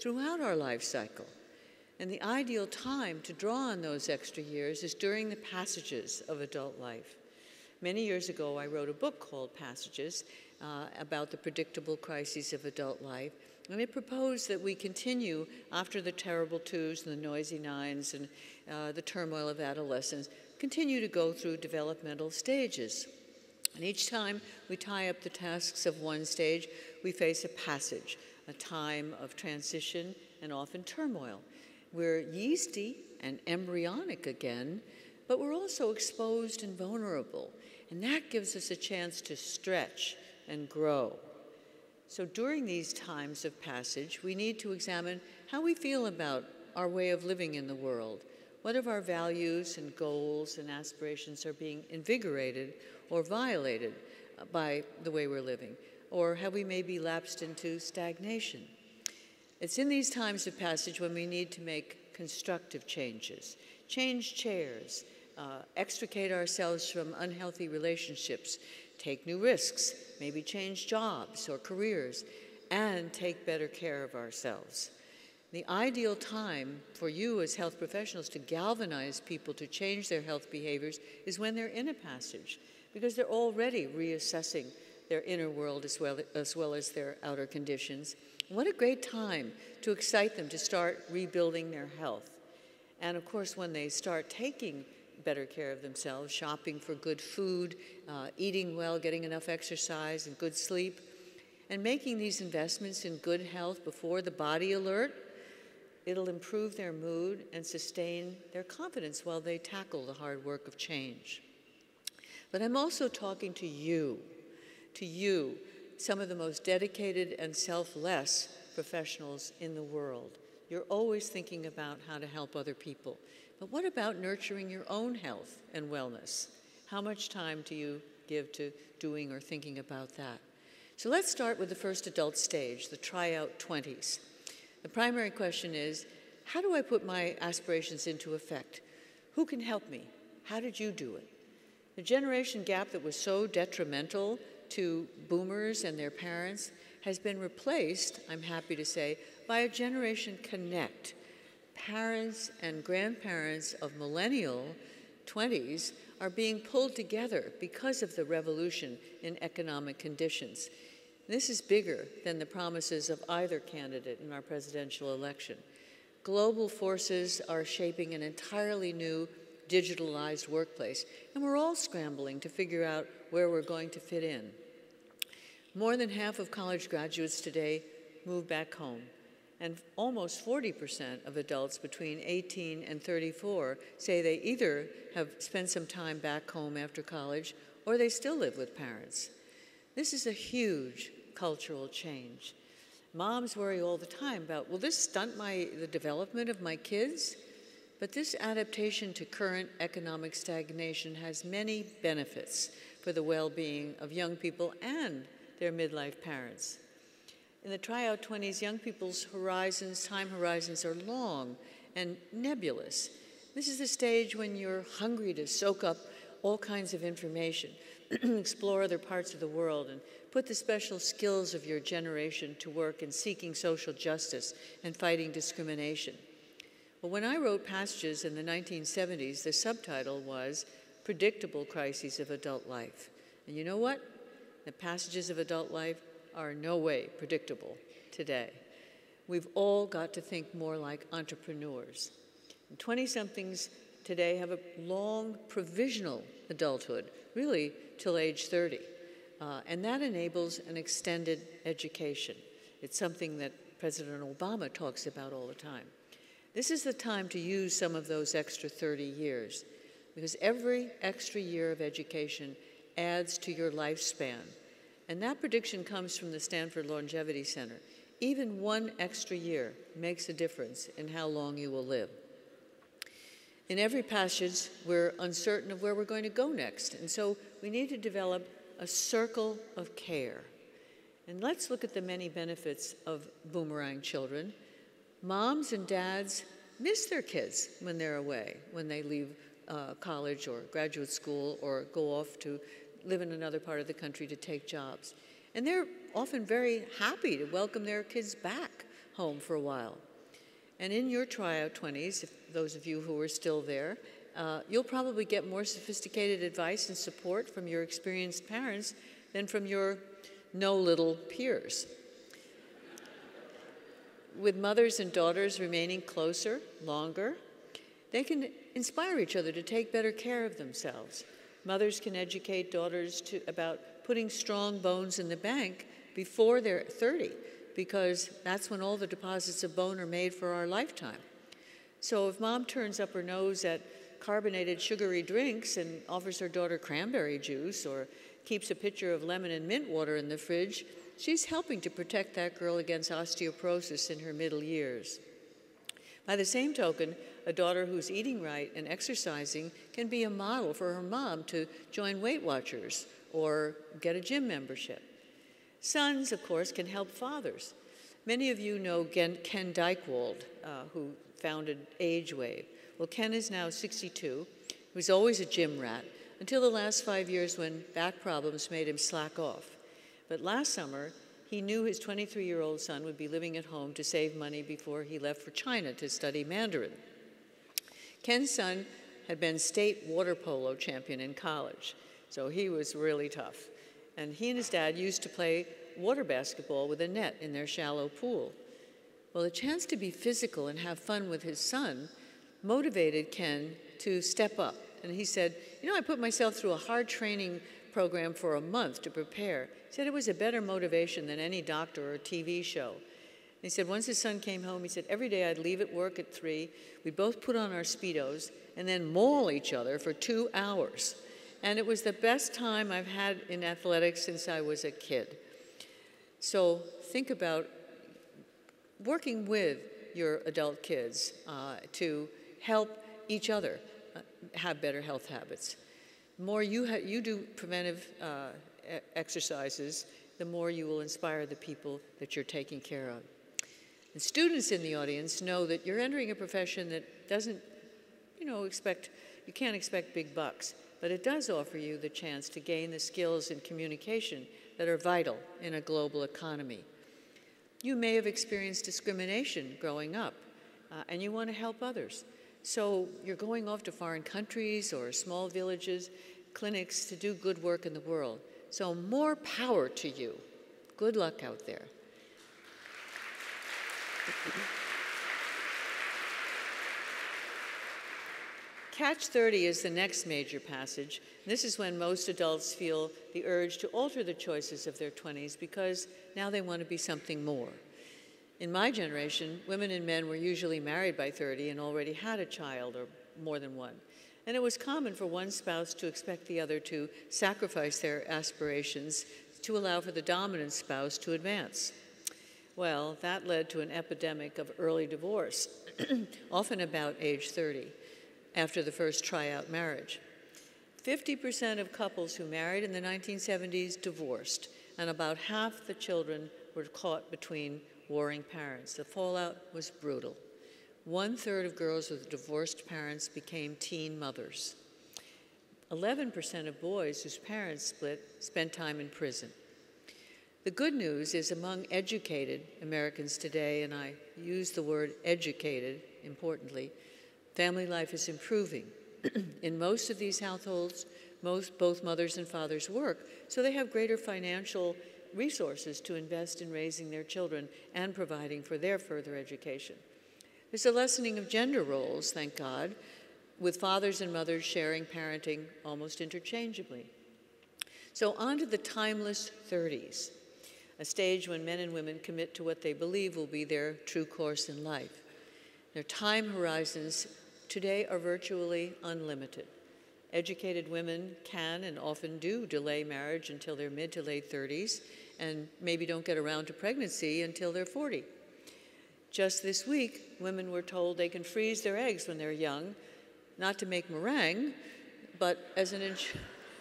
throughout our life cycle. And the ideal time to draw on those extra years is during the passages of adult life. Many years ago, I wrote a book called Passages about the predictable crises of adult life. And it proposed that we continue after the terrible twos and the noisy nines and the turmoil of adolescence, continue to go through developmental stages. And each time we tie up the tasks of one stage, we face a passage, a time of transition and often turmoil. We're yeasty and embryonic again, but we're also exposed and vulnerable. And that gives us a chance to stretch and grow. So during these times of passage, we need to examine how we feel about our way of living in the world. What of our values and goals and aspirations are being invigorated or violated by the way we're living? Or have we maybe lapsed into stagnation? It's in these times of passage when we need to make constructive changes, change chairs, extricate ourselves from unhealthy relationships, take new risks, maybe change jobs or careers, and take better care of ourselves. The ideal time for you as health professionals to galvanize people to change their health behaviors is when they're in a passage, because they're already reassessing their inner world as well as their outer conditions. What a great time to excite them to start rebuilding their health. And of course, when they start taking better care of themselves, shopping for good food, eating well, getting enough exercise and good sleep, and making these investments in good health before the body alert, it'll improve their mood and sustain their confidence while they tackle the hard work of change. But I'm also talking to you, some of the most dedicated and selfless professionals in the world. You're always thinking about how to help other people. But what about nurturing your own health and wellness? How much time do you give to doing or thinking about that? So let's start with the first adult stage, the tryout 20s. The primary question is, how do I put my aspirations into effect? Who can help me? How did you do it? The generation gap that was so detrimental to boomers and their parents has been replaced, I'm happy to say, by a generation connect. Parents and grandparents of millennial 20s are being pulled together because of the revolution in economic conditions. This is bigger than the promises of either candidate in our presidential election. Global forces are shaping an entirely new digitalized workplace, and we're all scrambling to figure out where we're going to fit in. More than half of college graduates today move back home, and almost 40% of adults between 18 and 34 say they either have spent some time back home after college or they still live with parents. This is a huge cultural change. Moms worry all the time about, will this stunt the development of my kids? But this adaptation to current economic stagnation has many benefits for the well-being of young people and their midlife parents. In the tryout 20s, young people's time horizons are long and nebulous. This is the stage when you're hungry to soak up all kinds of information, explore other parts of the world, and put the special skills of your generation to work in seeking social justice and fighting discrimination. Well, when I wrote Passages in the 1970s, the subtitle was Predictable Crises of Adult Life. And you know what? The passages of adult life are no way predictable today. We've all got to think more like entrepreneurs. 20-somethings today have a long provisional adulthood, really till age 30. And that enables an extended education. It's something that President Obama talks about all the time. This is the time to use some of those extra 30 years, because every extra year of education adds to your lifespan. And that prediction comes from the Stanford Longevity Center. Even one extra year makes a difference in how long you will live. In every passage, we're uncertain of where we're going to go next, and so we need to develop a circle of care. And let's look at the many benefits of boomerang children. Moms and dads miss their kids when they're away, when they leave college or graduate school or go off to live in another part of the country to take jobs. And they're often very happy to welcome their kids back home for a while. And in your tryout 20s, if those of you who are still there, you'll probably get more sophisticated advice and support from your experienced parents than from your no-little peers. With mothers and daughters remaining closer, longer, they can inspire each other to take better care of themselves. Mothers can educate daughters about putting strong bones in the bank before they're 30, because that's when all the deposits of bone are made for our lifetime. So if mom turns up her nose at carbonated sugary drinks and offers her daughter cranberry juice or keeps a pitcher of lemon and mint water in the fridge, she's helping to protect that girl against osteoporosis in her middle years. By the same token, a daughter who's eating right and exercising can be a model for her mom to join Weight Watchers or get a gym membership. Sons, of course, can help fathers. Many of you know Ken Dykewald, who founded Age Wave. Well, Ken is now 62. He was always a gym rat until the last 5 years when back problems made him slack off. But last summer, he knew his 23-year-old son would be living at home to save money before he left for China to study Mandarin. Ken's son had been state water polo champion in college, so he was really tough. And he and his dad used to play water basketball with a net in their shallow pool. Well, the chance to be physical and have fun with his son motivated Ken to step up. And he said, I put myself through a hard training program for a month to prepare. He said it was a better motivation than any doctor or TV show. And he said once his son came home, he said every day I'd leave at work at 3, we'd both put on our Speedos and then maul each other for 2 hours. And it was the best time I've had in athletics since I was a kid. So think about working with your adult kids to help each other have better health habits. The more you do preventive exercises, the more you will inspire the people that you're taking care of. And students in the audience know that you're entering a profession that doesn't, you can't expect big bucks, but it does offer you the chance to gain the skills in communication that are vital in a global economy. You may have experienced discrimination growing up, and you want to help others. So you're going off to foreign countries or small villages, clinics to do good work in the world. So more power to you. Good luck out there. Catch 30 is the next major passage. This is when most adults feel the urge to alter the choices of their 20s because now they want to be something more. In my generation, women and men were usually married by 30 and already had a child or more than one. And it was common for one spouse to expect the other to sacrifice their aspirations to allow for the dominant spouse to advance. Well, that led to an epidemic of early divorce, often about age 30, after the first tryout marriage. 50% of couples who married in the 1970s divorced, and about half the children were caught between warring parents. The fallout was brutal. 1/3 of girls with divorced parents became teen mothers. 11% of boys whose parents split spent time in prison. The good news is among educated Americans today, and I use the word educated importantly, family life is improving. In most of these households, both mothers and fathers work, so they have greater financial resources to invest in raising their children and providing for their further education. There's a lessening of gender roles, thank God, with fathers and mothers sharing parenting almost interchangeably. So on to the timeless 30s, a stage when men and women commit to what they believe will be their true course in life. Their time horizons today are virtually unlimited. Educated women can and often do delay marriage until their mid to late 30s and maybe don't get around to pregnancy until they're 40. Just this week, women were told they can freeze their eggs when they're young, not to make meringue, but as an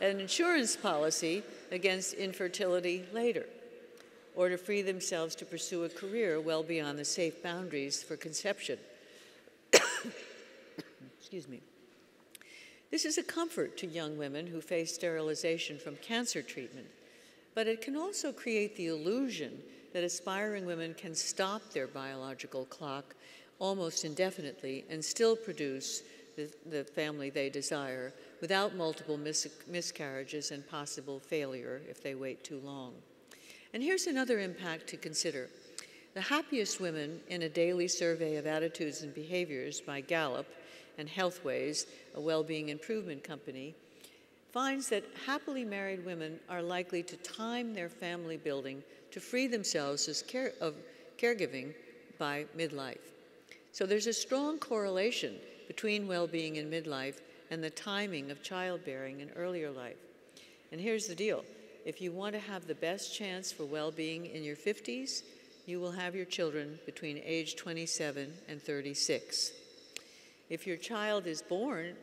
insurance policy against infertility later, or to free themselves to pursue a career well beyond the safe boundaries for conception. Excuse me. This is a comfort to young women who face sterilization from cancer treatment, but it can also create the illusion that aspiring women can stop their biological clock almost indefinitely and still produce the family they desire without multiple miscarriages and possible failure if they wait too long. And here's another impact to consider. The happiest women in a daily survey of attitudes and behaviors by Gallup and Healthways, a well-being improvement company, finds that happily married women are likely to time their family building to free themselves of caregiving by midlife. So there's a strong correlation between well-being in midlife and the timing of childbearing in earlier life. And here's the deal. If you want to have the best chance for well-being in your 50s, you will have your children between age 27 and 36. If your child is born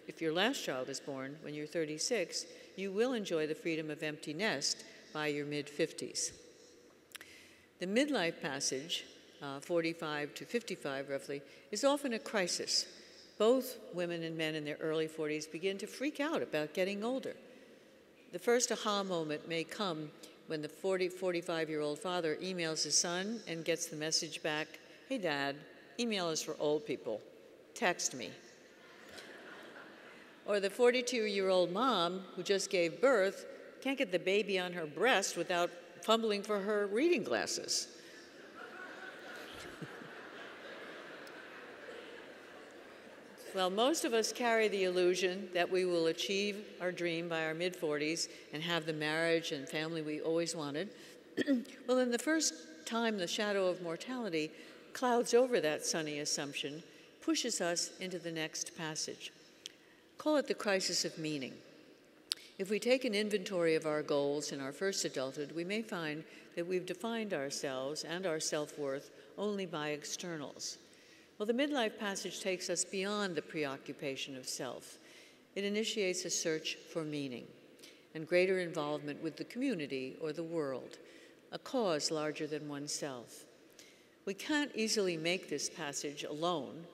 if your last child is born when you're 36, you will enjoy the freedom of empty nest by your mid-50s. The midlife passage, 45 to 55 roughly, is often a crisis. Both women and men in their early 40s begin to freak out about getting older. The first aha moment may come when the 45-year-old father emails his son and gets the message back, "Hey, Dad, email is for old people. Text me." Or the 42-year-old mom who just gave birth can't get the baby on her breast without fumbling for her reading glasses. Well, most of us carry the illusion that we will achieve our dream by our mid-40s and have the marriage and family we always wanted. Well, in the first time the shadow of mortality clouds over that sunny assumption, pushes us into the next passage. Call it the crisis of meaning. If we take an inventory of our goals in our first adulthood, we may find that we've defined ourselves and our self-worth only by externals. Well, the midlife passage takes us beyond the preoccupation of self. It initiates a search for meaning and greater involvement with the community or the world, a cause larger than oneself. We can't easily make this passage alone,